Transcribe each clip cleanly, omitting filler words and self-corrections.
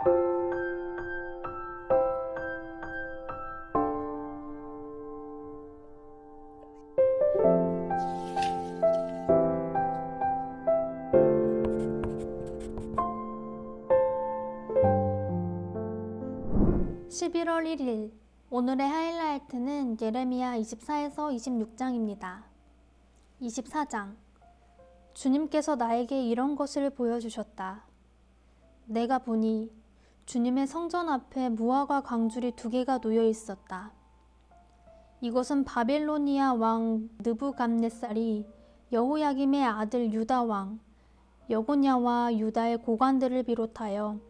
(11월 1일) 오늘의 하이라이트는 예레미야 24에서 26장입니다. 24장. 주님께서 나에게 이런 것을 보여주셨다. 내가 보니 주님의 성전 앞에 무화과 광줄이 2개가 놓여 있었다. 이것은 바빌로니아 왕 느부갓네살이 여호야김의 아들 유다 왕 여고냐와 유다의 고관들을 비롯하여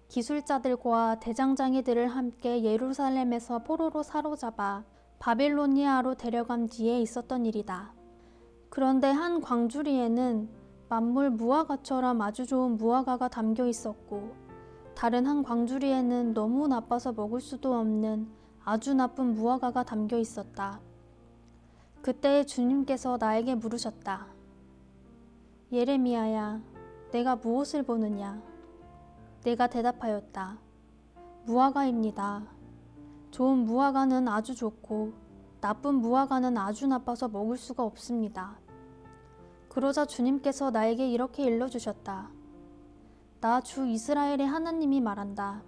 기술자들과 대장장이들을 함께 예루살렘에서 포로로 사로잡아 바빌로니아로 데려간 뒤에 있었던 일이다. 그런데 한 광주리에는 만물 무화과처럼 아주 좋은 무화과가 담겨 있었고, 다른 한 광주리에는 너무 나빠서 먹을 수도 없는 아주 나쁜 무화과가 담겨 있었다. 그때 주님께서 나에게 물으셨다. 예레미야야, 내가 무엇을 보느냐? 내가 대답하였다. 무화과입니다. 좋은 무화과는 아주 좋고 나쁜 무화과는 아주 나빠서 먹을 수가 없습니다. 그러자 주님께서 나에게 이렇게 일러주셨다. 나 주 이스라엘의 하나님이 말한다.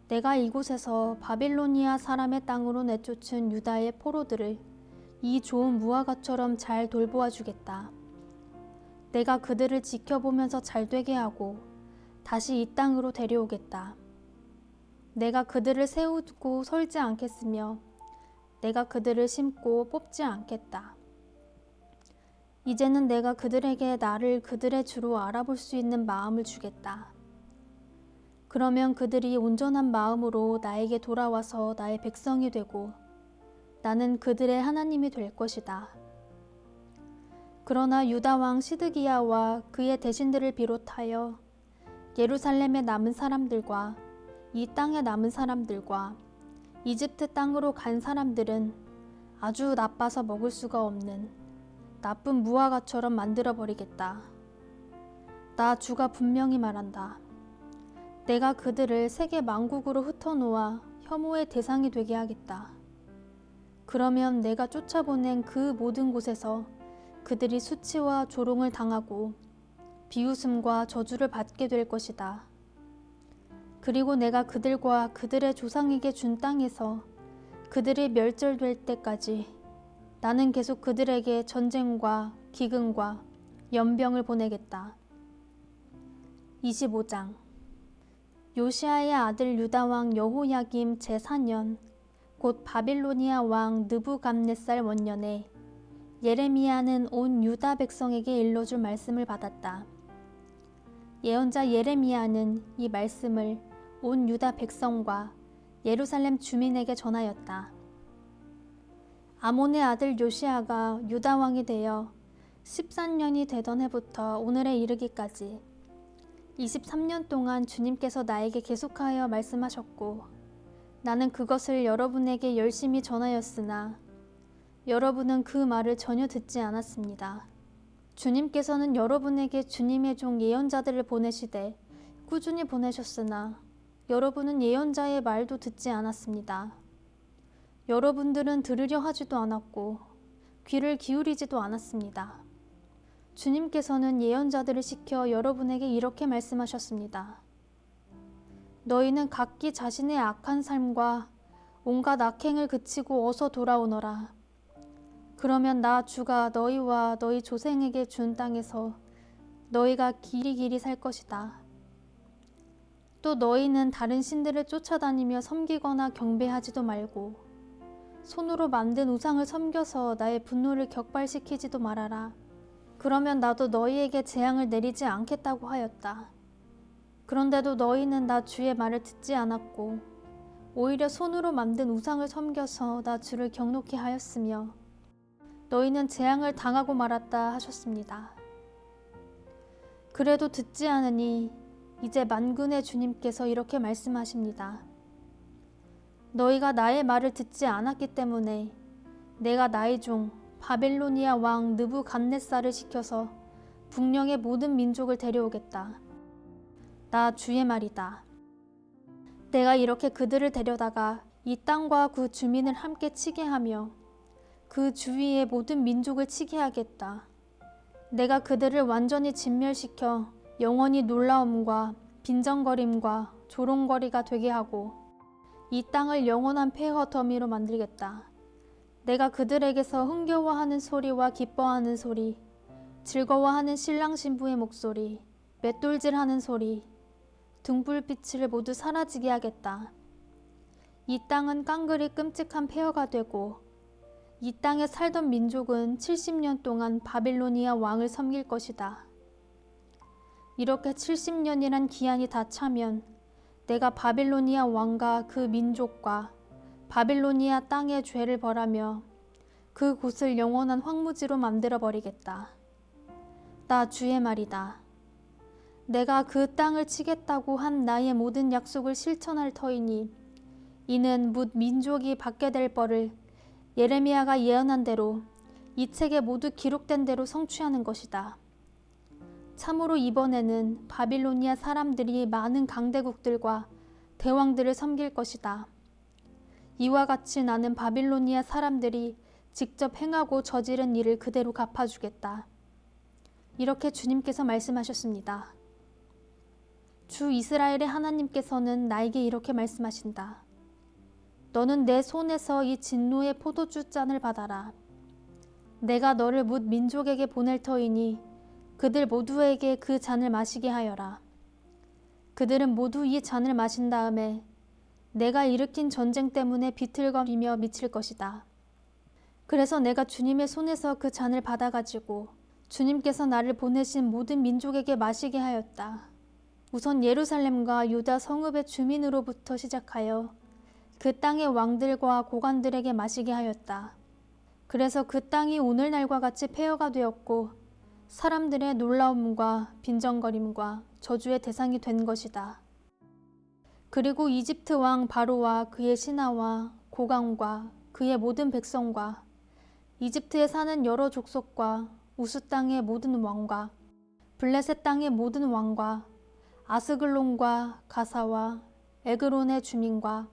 내가 이곳에서 바빌로니아 사람의 땅으로 내쫓은 유다의 포로들을 이 좋은 무화과처럼 잘 돌보아 주겠다. 내가 그들을 지켜보면서 잘되게 하고 다시 이 땅으로 데려오겠다. 내가 그들을 세우고 설지 않겠으며 내가 그들을 심고 뽑지 않겠다. 이제는 내가 그들에게 나를 그들의 주로 알아볼 수 있는 마음을 주겠다. 그러면 그들이 온전한 마음으로 나에게 돌아와서 나의 백성이 되고 나는 그들의 하나님이 될 것이다. 그러나 유다 왕 시드기야와 그의 대신들을 비롯하여 예루살렘에 남은 사람들과 이 땅에 남은 사람들과 이집트 땅으로 간 사람들은 아주 나빠서 먹을 수가 없는 나쁜 무화과처럼 만들어버리겠다. 나 주가 분명히 말한다. 내가 그들을 세계 만국으로 흩어놓아 혐오의 대상이 되게 하겠다. 그러면 내가 쫓아보낸 그 모든 곳에서 그들이 수치와 조롱을 당하고 비웃음과 저주를 받게 될 것이다. 그리고 내가 그들과 그들의 조상에게 준 땅에서 그들이 멸절될 때까지 나는 계속 그들에게 전쟁과 기근과 연병을 보내겠다. 25장. 요시아의 아들 유다 왕 여호야김 제4년 곧 바빌로니아 왕 느부갓네살 원년에 예레미야는 온 유다 백성에게 일러줄 말씀을 받았다. 예언자 예레미야는 이 말씀을 온 유다 백성과 예루살렘 주민에게 전하였다. 아몬의 아들 요시아가 유다 왕이 되어 13년이 되던 해부터 오늘에 이르기까지 23년 동안 주님께서 나에게 계속하여 말씀하셨고 나는 그것을 여러분에게 열심히 전하였으나 여러분은 그 말을 전혀 듣지 않았습니다. 주님께서는 여러분에게 주님의 종 예언자들을 보내시되 꾸준히 보내셨으나 여러분은 예언자의 말도 듣지 않았습니다. 여러분들은 들으려 하지도 않았고 귀를 기울이지도 않았습니다. 주님께서는 예언자들을 시켜 여러분에게 이렇게 말씀하셨습니다. 너희는 각기 자신의 악한 삶과 온갖 악행을 그치고 어서 돌아오너라. 그러면 나 주가 너희와 너희 조상에게 준 땅에서 너희가 길이길이 살 것이다. 또 너희는 다른 신들을 쫓아다니며 섬기거나 경배하지도 말고 손으로 만든 우상을 섬겨서 나의 분노를 격발시키지도 말아라. 그러면 나도 너희에게 재앙을 내리지 않겠다고 하였다. 그런데도 너희는 나 주의 말을 듣지 않았고 오히려 손으로 만든 우상을 섬겨서 나 주를 경노케 하였으며 너희는 재앙을 당하고 말았다 하셨습니다. 그래도 듣지 않으니 이제 만군의 주님께서 이렇게 말씀하십니다. 너희가 나의 말을 듣지 않았기 때문에 내가 나의 종 바빌로니아 왕 느부갓네살을 시켜서 북녘의 모든 민족을 데려오겠다. 나 주의 말이다. 내가 이렇게 그들을 데려다가 이 땅과 그 주민을 함께 치게 하며 그 주위의 모든 민족을 치게 하겠다. 내가 그들을 완전히 진멸시켜 영원히 놀라움과 빈정거림과 조롱거리가 되게 하고 이 땅을 영원한 폐허 더미로 만들겠다. 내가 그들에게서 흥겨워하는 소리와 기뻐하는 소리, 즐거워하는 신랑 신부의 목소리, 맷돌질하는 소리, 등불빛을 모두 사라지게 하겠다. 이 땅은 깡그리 끔찍한 폐허가 되고 이 땅에 살던 민족은 70년 동안 바빌로니아 왕을 섬길 것이다. 이렇게 70년이란 기한이 다 차면 내가 바빌로니아 왕과 그 민족과 바빌로니아 땅의 죄를 벌하며 그 곳을 영원한 황무지로 만들어 버리겠다. 나 주의 말이다. 내가 그 땅을 치겠다고 한 나의 모든 약속을 실천할 터이니 이는 뭇 민족이 받게 될 벌을 예레미야가 예언한 대로 이 책에 모두 기록된 대로 성취하는 것이다. 참으로 이번에는 바빌로니아 사람들이 많은 강대국들과 대왕들을 섬길 것이다. 이와 같이 나는 바빌로니아 사람들이 직접 행하고 저지른 일을 그대로 갚아주겠다. 이렇게 주님께서 말씀하셨습니다. 주 이스라엘의 하나님께서는 나에게 이렇게 말씀하신다. 너는 내 손에서 이 진노의 포도주 잔을 받아라. 내가 너를 뭇 민족에게 보낼 터이니 그들 모두에게 그 잔을 마시게 하여라. 그들은 모두 이 잔을 마신 다음에 내가 일으킨 전쟁 때문에 비틀거리며 미칠 것이다. 그래서 내가 주님의 손에서 그 잔을 받아가지고 주님께서 나를 보내신 모든 민족에게 마시게 하였다. 우선 예루살렘과 유다 성읍의 주민으로부터 시작하여 그 땅의 왕들과 고관들에게 마시게 하였다. 그래서 그 땅이 오늘날과 같이 폐허가 되었고 사람들의 놀라움과 빈정거림과 저주의 대상이 된 것이다. 그리고 이집트 왕 바로와 그의 신하와 고관과 그의 모든 백성과 이집트에 사는 여러 족속과 우스 땅의 모든 왕과 블레셋 땅의 모든 왕과 아스글론과 가사와 에그론의 주민과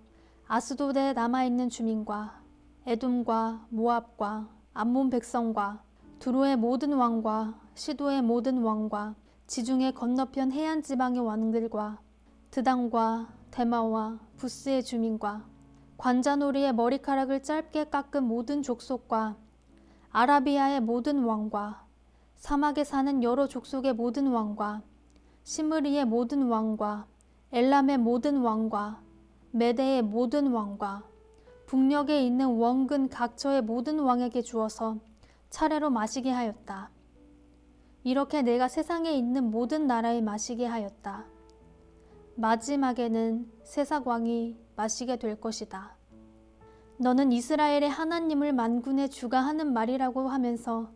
아스돗에 남아있는 주민과 에돔과 모압과 암몬 백성과 두로의 모든 왕과 시도의 모든 왕과 지중해 건너편 해안 지방의 왕들과 드단과 데마와 부스의 주민과 관자놀이의 머리카락을 짧게 깎은 모든 족속과 아라비아의 모든 왕과 사막에 사는 여러 족속의 모든 왕과 시므리의 모든 왕과 엘람의 모든 왕과 메대의 모든 왕과 북녘에 있는 원근 각처의 모든 왕에게 주어서 차례로 마시게 하였다. 이렇게 내가 세상에 있는 모든 나라에 마시게 하였다. 마지막에는 세상 왕이 마시게 될 것이다. 너는 이스라엘의 하나님을 만군의 주가 하는 말이라고 하면서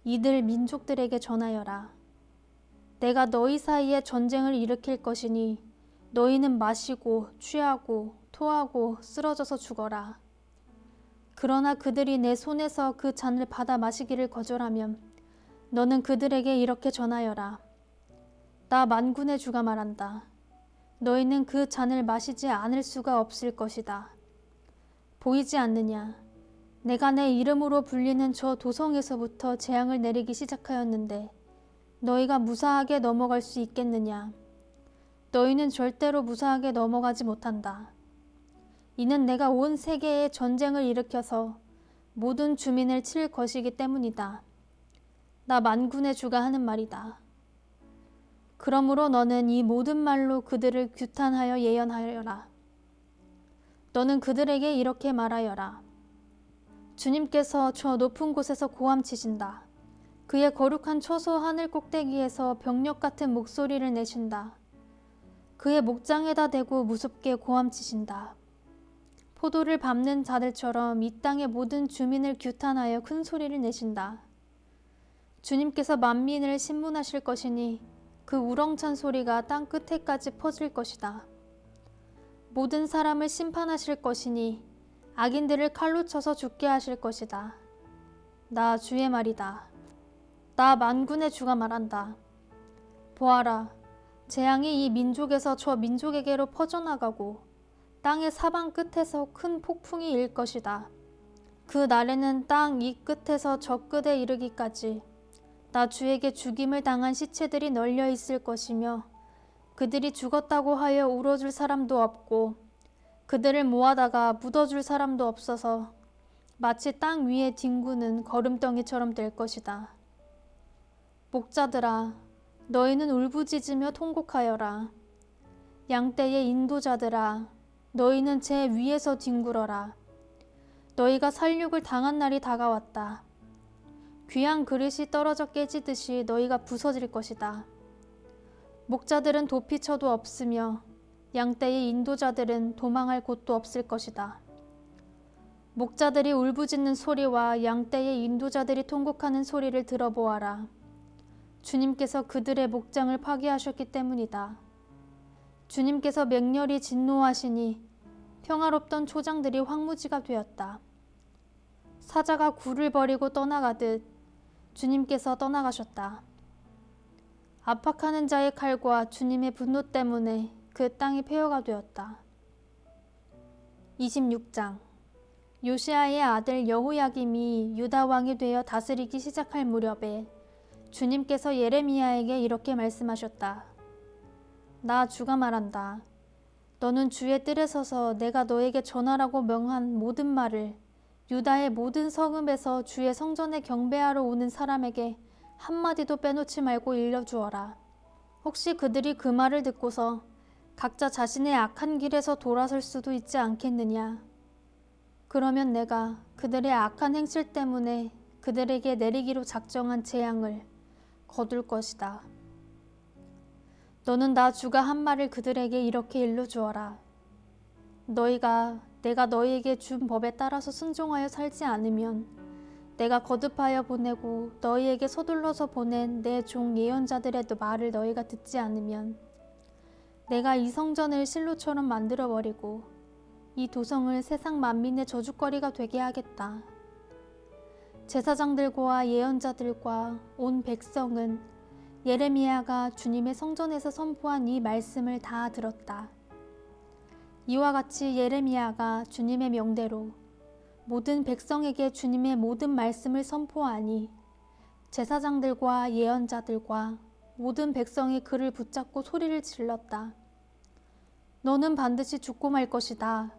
이들 민족들에게 전하여라. 내가 너희 사이에 전쟁을 일으킬 것이니 너희는 마시고 취하고 토하고 쓰러져서 죽어라. 그러나 그들이 내 손에서 그 잔을 받아 마시기를 거절하면 너는 그들에게 이렇게 전하여라. 나 만군의 주가 말한다. 너희는 그 잔을 마시지 않을 수가 없을 것이다. 보이지 않느냐? 내가 내 이름으로 불리는 저 도성에서부터 재앙을 내리기 시작하였는데 너희가 무사하게 넘어갈 수 있겠느냐? 너희는 절대로 무사하게 넘어가지 못한다. 이는 내가 온 세계에 전쟁을 일으켜서 모든 주민을 칠 것이기 때문이다. 나 만군의 주가 하는 말이다. 그러므로 너는 이 모든 말로 그들을 규탄하여 예언하여라. 너는 그들에게 이렇게 말하여라. 주님께서 저 높은 곳에서 고함치신다. 그의 거룩한 처소 하늘 꼭대기에서 병력 같은 목소리를 내신다. 그의 목장에다 대고 무섭게 고함치신다. 포도를 밟는 자들처럼 이 땅의 모든 주민을 규탄하여 큰 소리를 내신다. 주님께서 만민을 신문하실 것이니 그 우렁찬 소리가 땅 끝에까지 퍼질 것이다. 모든 사람을 심판하실 것이니 악인들을 칼로 쳐서 죽게 하실 것이다. 나 주의 말이다. 나 만군의 주가 말한다. 보아라, 재앙이 이 민족에서 저 민족에게로 퍼져나가고 땅의 사방 끝에서 큰 폭풍이 일 것이다. 그 날에는 땅 이 끝에서 저 끝에 이르기까지 나 주에게 죽임을 당한 시체들이 널려 있을 것이며 그들이 죽었다고 하여 울어줄 사람도 없고 그들을 모아다가 묻어줄 사람도 없어서 마치 땅 위에 뒹구는 거름덩이처럼 될 것이다. 목자들아, 너희는 울부짖으며 통곡하여라. 양떼의 인도자들아, 너희는 제 위에서 뒹굴어라. 너희가 살육을 당한 날이 다가왔다. 귀한 그릇이 떨어져 깨지듯이 너희가 부서질 것이다. 목자들은 도피처도 없으며 양떼의 인도자들은 도망할 곳도 없을 것이다. 목자들이 울부짖는 소리와 양떼의 인도자들이 통곡하는 소리를 들어보아라. 주님께서 그들의 목장을 파괴하셨기 때문이다. 주님께서 맹렬히 진노하시니 평화롭던 초장들이 황무지가 되었다. 사자가 굴을 버리고 떠나가듯 주님께서 떠나가셨다. 압박하는 자의 칼과 주님의 분노 때문에 그 땅이 폐허가 되었다. 26장. 요시아의 아들 여호야김이 유다 왕이 되어 다스리기 시작할 무렵에 주님께서 예레미야에게 이렇게 말씀하셨다. 나 주가 말한다. 너는 주의 뜰에 서서 내가 너에게 전하라고 명한 모든 말을 유다의 모든 성읍에서 주의 성전에 경배하러 오는 사람에게 한마디도 빼놓지 말고 일러주어라. 혹시 그들이 그 말을 듣고서 각자 자신의 악한 길에서 돌아설 수도 있지 않겠느냐. 그러면 내가 그들의 악한 행실 때문에 그들에게 내리기로 작정한 재앙을 거둘 것이다. 너는 나 주가 한 말을 그들에게 이렇게 일러주어라. 너희가 내가 너희에게 준 법에 따라서 순종하여 살지 않으면 내가 거듭하여 보내고 너희에게 서둘러서 보낸 내 종 예언자들의 말을 너희가 듣지 않으면 내가 이 성전을 실로처럼 만들어버리고 이 도성을 세상 만민의 저주거리가 되게 하겠다. 제사장들과 예언자들과 온 백성은 예레미야가 주님의 성전에서 선포한 이 말씀을 다 들었다. 이와 같이 예레미야가 주님의 명대로 모든 백성에게 주님의 모든 말씀을 선포하니 제사장들과 예언자들과 모든 백성이 그를 붙잡고 소리를 질렀다. 너는 반드시 죽고 말 것이다.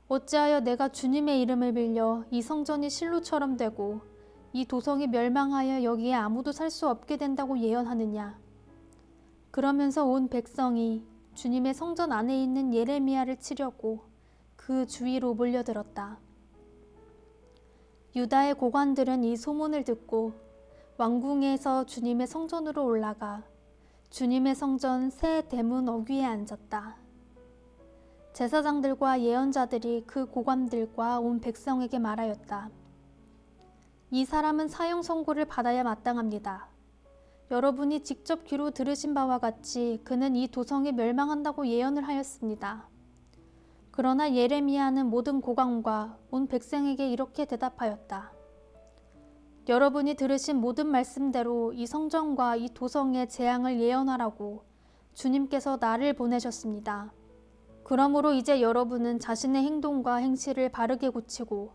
어찌하여 내가 주님의 이름을 빌려 이 성전이 실로처럼 되고 이 도성이 멸망하여 여기에 아무도 살 수 없게 된다고 예언하느냐. 그러면서 온 백성이 주님의 성전 안에 있는 예레미야를 치려고 그 주위로 몰려들었다. 유다의 고관들은 이 소문을 듣고 왕궁에서 주님의 성전으로 올라가 주님의 성전 새 대문 어귀에 앉았다. 제사장들과 예언자들이 그 고관들과 온 백성에게 말하였다. 이 사람은 사형 선고를 받아야 마땅합니다. 여러분이 직접 귀로 들으신 바와 같이 그는 이 도성이 멸망한다고 예언을 하였습니다. 그러나 예레미야는 모든 고관과 온 백성에게 이렇게 대답하였다. 여러분이 들으신 모든 말씀대로 이 성전과 이 도성의 재앙을 예언하라고 주님께서 나를 보내셨습니다. 그러므로 이제 여러분은 자신의 행동과 행실을 바르게 고치고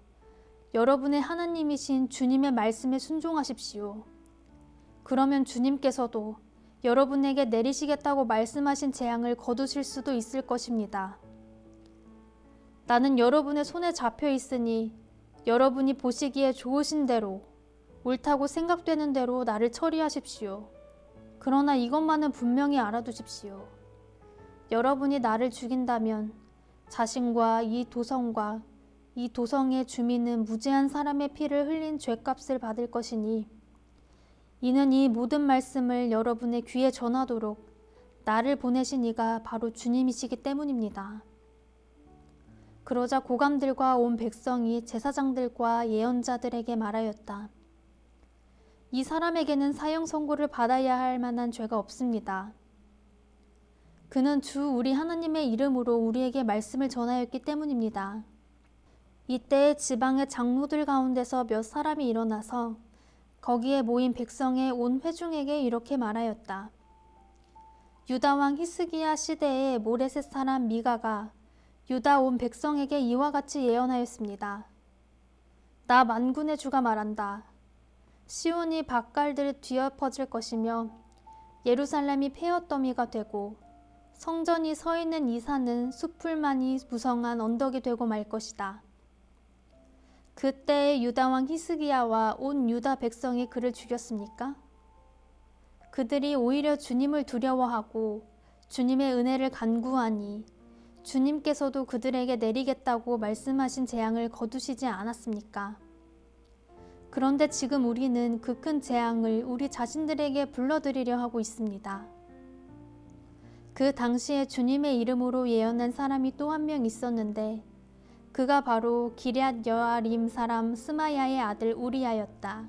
여러분의 하나님이신 주님의 말씀에 순종하십시오. 그러면 주님께서도 여러분에게 내리시겠다고 말씀하신 재앙을 거두실 수도 있을 것입니다. 나는 여러분의 손에 잡혀 있으니 여러분이 보시기에 좋으신 대로 옳다고 생각되는 대로 나를 처리하십시오. 그러나 이것만은 분명히 알아두십시오. 여러분이 나를 죽인다면 자신과 이 도성과 이 도성의 주민은 무죄한 사람의 피를 흘린 죄값을 받을 것이니 이는 이 모든 말씀을 여러분의 귀에 전하도록 나를 보내신 이가 바로 주님이시기 때문입니다. 그러자 고관들과 온 백성이 제사장들과 예언자들에게 말하였다. 이 사람에게는 사형 선고를 받아야 할 만한 죄가 없습니다. 그는 주 우리 하나님의 이름으로 우리에게 말씀을 전하였기 때문입니다. 이때 지방의 장로들 가운데서 몇 사람이 일어나서 거기에 모인 백성의 온 회중에게 이렇게 말하였다. 유다 왕 히스기야 시대에 모레셋 사람 미가가 유다 온 백성에게 이와 같이 예언하였습니다. 나 만군의 주가 말한다. 시온이 밭갈들 뒤엎어질 것이며 예루살렘이 폐허더미가 되고 성전이 서 있는 이 산은 숲풀만이 무성한 언덕이 되고 말 것이다. 그때의 유다왕 히스기야와 온 유다 백성이 그를 죽였습니까? 그들이 오히려 주님을 두려워하고 주님의 은혜를 간구하니 주님께서도 그들에게 내리겠다고 말씀하신 재앙을 거두시지 않았습니까? 그런데 지금 우리는 그 큰 재앙을 우리 자신들에게 불러들이려 하고 있습니다. 그 당시에 주님의 이름으로 예언한 사람이 또 한 명 있었는데 그가 바로 기럇 여아림 사람 스마야의 아들 우리야였다.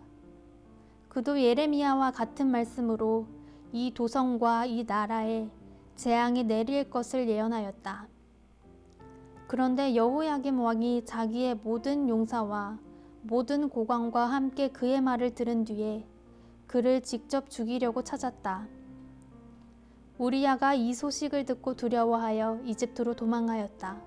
그도 예레미야와 같은 말씀으로 이 도성과 이 나라에 재앙이 내릴 것을 예언하였다. 그런데 여호야김 왕이 자기의 모든 용사와 모든 고관과 함께 그의 말을 들은 뒤에 그를 직접 죽이려고 찾았다. 우리야가 이 소식을 듣고 두려워하여 이집트로 도망하였다.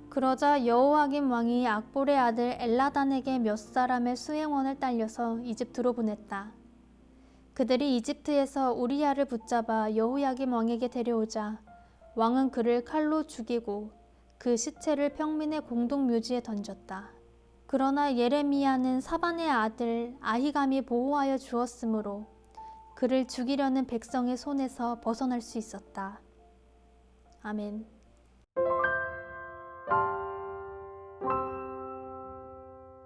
그러자 여호야김 왕이 악볼의 아들 엘라단에게 몇 사람의 수행원을 딸려서 이집트로 보냈다. 그들이 이집트에서 우리야를 붙잡아 여호야김 왕에게 데려오자 왕은 그를 칼로 죽이고 그 시체를 평민의 공동묘지에 던졌다. 그러나 예레미야는 사반의 아들 아히감이 보호하여 주었으므로 그를 죽이려는 백성의 손에서 벗어날 수 있었다. 아멘.